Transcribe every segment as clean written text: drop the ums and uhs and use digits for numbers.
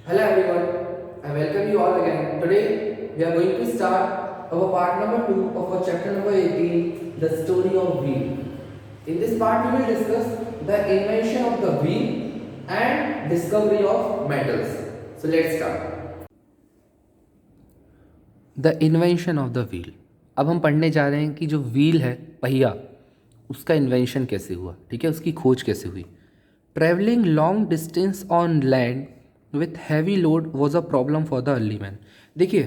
Hello everyone, I welcome you all again. Today we are going to start our part number 2 of our chapter number 18, the story of wheel. In this part we will discuss the invention of the wheel and discovery of metals. So let's start. The invention of the wheel. अब हम पढ़ने जा रहे हैं कि जो wheel है, पहिया, उसका इन्वेंशन कैसे हुआ, ठीक है, उसकी खोज कैसे हुई। Travelling long distance on land with heavy load was a problem for the early man. देखिए,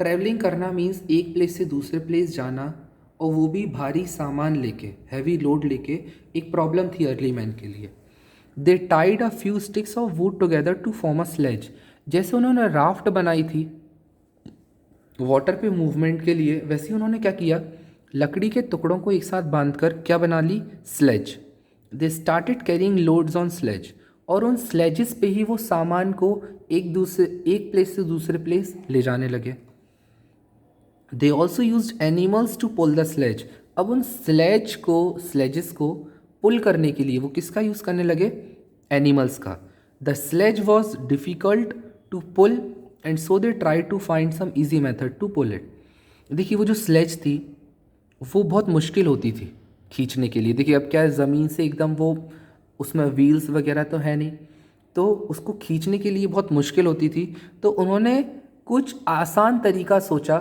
ट्रैवलिंग करना मीन्स एक प्लेस से दूसरे प्लेस जाना, और वो भी भारी सामान लेके, हैवी लोड लेके, एक प्रॉब्लम थी अर्ली मैन के लिए। They tied a few sticks of wood together to form a sledge. जैसे उन्होंने राफ्ट बनाई थी वाटर पे मूवमेंट के लिए, वैसे ही उन्होंने क्या किया, लकड़ी के टुकड़ों को एक साथ बांधकर क्या बना ली, sledge. They started carrying loads on sledge, और उन स्लेजेस पे ही वो सामान को एक प्लेस से दूसरे प्लेस ले जाने लगे। They also use animals to pull the sledge. अब उन स्लेजेस को पुल करने के लिए वो किसका यूज़ करने लगे, एनिमल्स का। The sledge was difficult to pull and so they try to find some easy method to pull it. देखिए, वो जो स्लेज थी वो बहुत मुश्किल होती थी खींचने के लिए। देखिए, अब क्या है, ज़मीन से एकदम वो, उसमें व्हील्स वगैरह तो है नहीं, तो उसको खींचने के लिए बहुत मुश्किल होती थी। तो उन्होंने कुछ आसान तरीका सोचा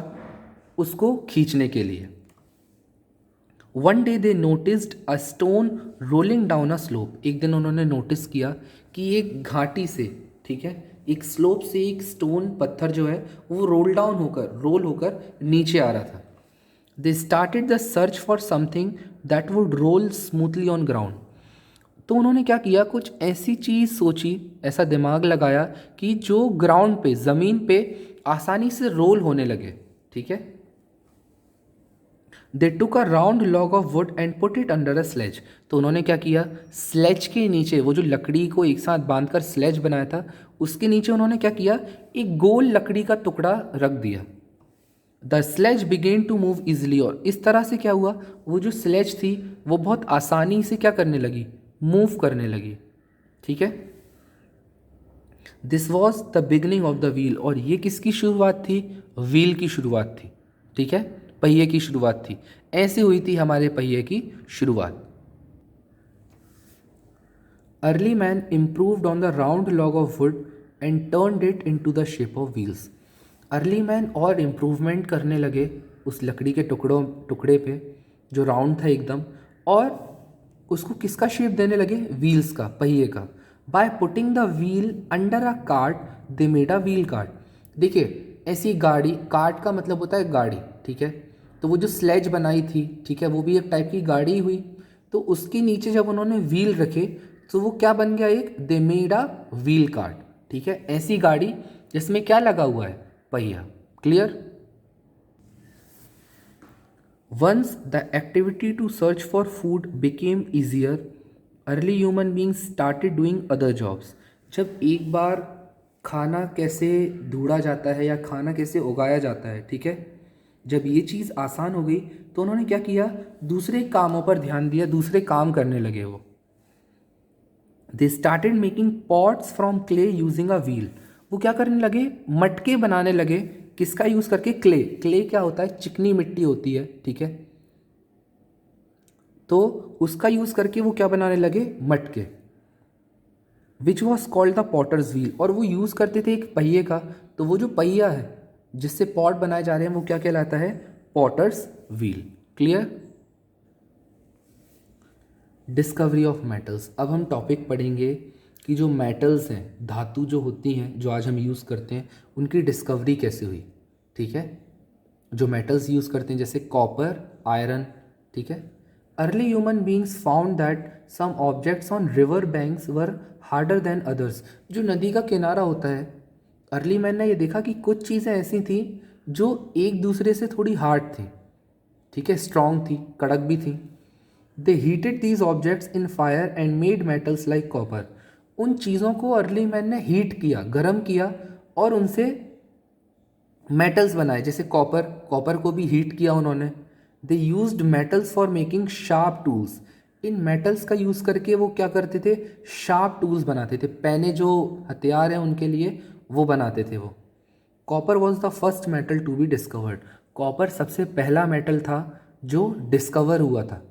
उसको खींचने के लिए। One day they noticed a stone rolling down a slope. एक दिन उन्होंने नोटिस किया कि एक घाटी से, ठीक है, एक स्लोप से एक स्टोन, पत्थर जो है वो रोल होकर नीचे आ रहा था। They started the search for something that would roll smoothly on ground. तो उन्होंने क्या किया, कुछ ऐसी चीज़ सोची, ऐसा दिमाग लगाया कि जो ग्राउंड पे, ज़मीन पे आसानी से रोल होने लगे, ठीक है। They took a round log of wood and put it under a sledge. तो उन्होंने क्या किया, स्लेज के नीचे, वो जो लकड़ी को एक साथ बांधकर स्लेज बनाया था, उसके नीचे उन्होंने क्या किया, एक गोल लकड़ी का टुकड़ा रख दिया। The sledge began to move easily, और इस तरह से क्या हुआ, वो जो स्लेज थी वो बहुत आसानी से क्या करने लगी, मूव करने लगी, ठीक है। This was the beginning of the wheel, और ये किसकी शुरुआत थी, व्हील की शुरुआत थी, ठीक है, पहिए की शुरुआत थी। ऐसे हुई थी हमारे पहिए की शुरुआत। Early man improved on the round log of wood and turned it into the shape of wheels. Early man और इम्प्रूवमेंट करने लगे उस लकड़ी के टुकड़े पे जो राउंड था एकदम, और उसको किसका शेप देने लगे, व्हील्स का, पहिए का। By putting the wheel under a cart they made a wheel cart. देखिए, ऐसी गाड़ी, कार्ट का मतलब होता है गाड़ी, ठीक है, तो वो जो स्लेज बनाई थी, ठीक है, वो भी एक टाइप की गाड़ी हुई। तो उसके नीचे जब उन्होंने व्हील रखे तो वो क्या बन गया, एक they made a wheel cart, ठीक है, ऐसी गाड़ी जिसमें क्या लगा हुआ है, पहिया। Clear. Once the activity to search for food became easier, early human beings started doing other jobs. जब एक बार खाना कैसे ढूंढा जाता है या खाना कैसे उगाया जाता है, ठीक है, जब ये चीज़ आसान हो गई तो उन्होंने क्या किया, दूसरे कामों पर ध्यान दिया, दूसरे काम करने लगे वो। They started making pots from clay using a wheel. वो क्या करने लगे, मटके बनाने लगे, किसका यूज़ करके, क्ले। क्ले क्या होता है, चिकनी मिट्टी होती है, ठीक है, तो उसका यूज़ करके वो क्या बनाने लगे, मटके। Which was called the potter's wheel, और वो यूज़ करते थे एक पहिए का। तो वो जो पहिया है जिससे पॉट बनाए जा रहे हैं वो क्या कहलाता है, potter's wheel. Clear. Discovery of metals. अब हम टॉपिक पढ़ेंगे कि जो मेटल्स हैं, धातु जो होती हैं, जो आज हम यूज़ करते हैं, उनकी डिस्कवरी कैसे हुई, ठीक है। जो मेटल्स यूज़ करते हैं जैसे कॉपर, आयरन, ठीक है। Early human beings found that some objects on river banks were harder than others. जो नदी का किनारा होता है, अर्ली मैन ने ये देखा कि कुछ चीज़ें ऐसी थी जो एक दूसरे से थोड़ी हार्ड थी, ठीक है, स्ट्रॉन्ग थी, कड़क भी थी। They heated these objects in fire and made metals like copper. उन चीज़ों को अर्ली मैन ने हीट किया, गर्म किया, और उनसे मेटल्स बनाए, जैसे कॉपर को भी हीट किया उन्होंने। They used metals for making sharp tools. In metals का यूज़ करके वो क्या करते थे, शार्प टूल्स बनाते थे, पैने जो हथियार हैं उनके लिए वो बनाते थे वो। Copper was the first metal to be discovered. Copper सबसे पहला मेटल था जो डिस्कवर हुआ था,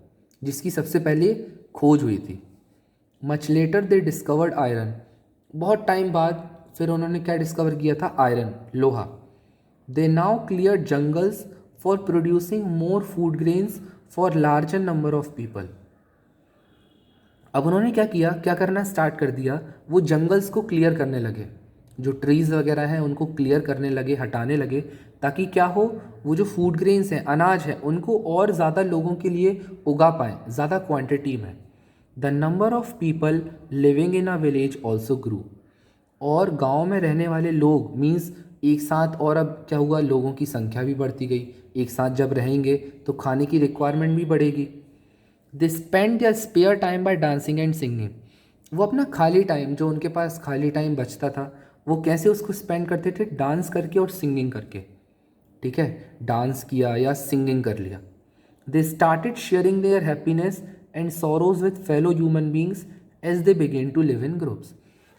जिसकी सबसे पहले खोज हुई थी। Much later they discovered iron. बहुत टाइम बाद फिर उन्होंने क्या डिस्कवर किया था, आयरन, लोहा। They now clear jungles for producing more food grains for larger number of people. अब उन्होंने क्या किया, क्या करना स्टार्ट कर दिया, वो जंगल्स को क्लियर करने लगे, जो ट्रीज़ वगैरह हैं उनको क्लियर करने लगे, हटाने लगे, ताकि क्या हो, वो जो फूड ग्रेन्स हैं, अनाज है, उनको और ज़्यादा लोगों के लिए उगा पाएँ, ज़्यादा क्वांटिटी में। The number of people living in a village also grew. और गांव में रहने वाले लोग मीन्स एक साथ, और अब क्या हुआ, लोगों की संख्या भी बढ़ती गई, एक साथ जब रहेंगे तो खाने की रिक्वायरमेंट भी बढ़ेगी। They spend their spare time by dancing and singing. वो अपना खाली टाइम, जो उनके पास खाली टाइम बचता था, वो कैसे उसको स्पेंड करते थे, डांस करके और सिंगिंग करके। ठीक है, डांस किया या सिंगिंग कर लिया। They started sharing their happiness and sorrows with fellow human beings as they began to live in groups.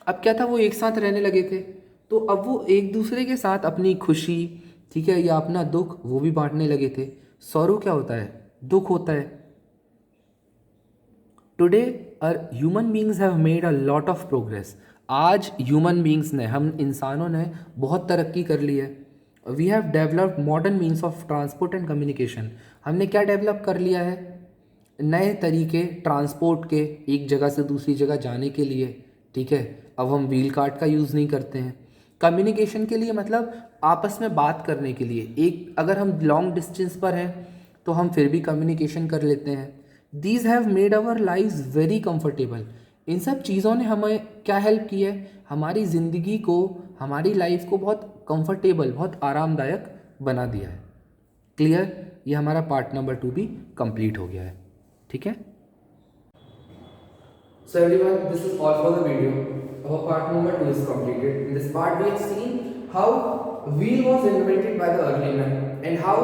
अब क्या था, वो एक साथ रहने लगे थे, तो अब वो एक दूसरे के साथ अपनी खुशी, ठीक है, या अपना दुख वो भी बांटने लगे थे। सौरो क्या होता है, दुख होता है। Today human beings have made a lot of progress. आज ह्यूमन बींग्स ने, हम इंसानों ने बहुत तरक्की कर ली है। We have developed modern means of transport and communication. हमने क्या डेवलप कर लिया है, नए तरीके ट्रांसपोर्ट के, एक जगह से दूसरी जगह जाने के लिए। ठीक है, अब हम व्हील कार्ट का यूज़ नहीं करते हैं। कम्युनिकेशन के लिए मतलब आपस में बात करने के लिए, एक अगर हम लॉन्ग डिस्टेंस पर हैं तो हम फिर भी कम्युनिकेशन कर लेते हैं। These have made our life very comfortable. इन सब चीज़ों ने हमें क्या हेल्प की है, हमारी ज़िंदगी को, हमारी लाइफ को बहुत कंफर्टेबल, बहुत आरामदायक बना दिया है। क्लियर, ये हमारा पार्ट नंबर 2 भी कंप्लीट हो गया है। ठीक है, so everyone, this is all for the video. Our part number 2 is completed. In this part we have seen how wheel was invented by the early men and how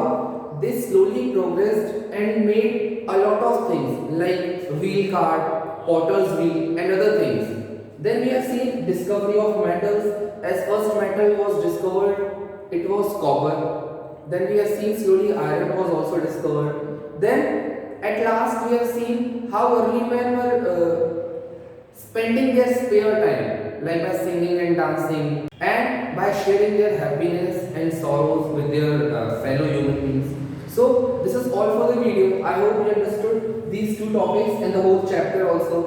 they slowly progressed and made a lot of things like wheel cart, potter's wheel and other things. Then we have seen discovery of metals. As first metal was discovered, it was copper. Then we have seen slowly iron was also discovered. Then at last we have seen how early men were spending their spare time, like by singing and dancing, and by sharing their happiness and sorrows with their fellow human beings. So this is all for the video. I hope you understood these two topics and the whole chapter also.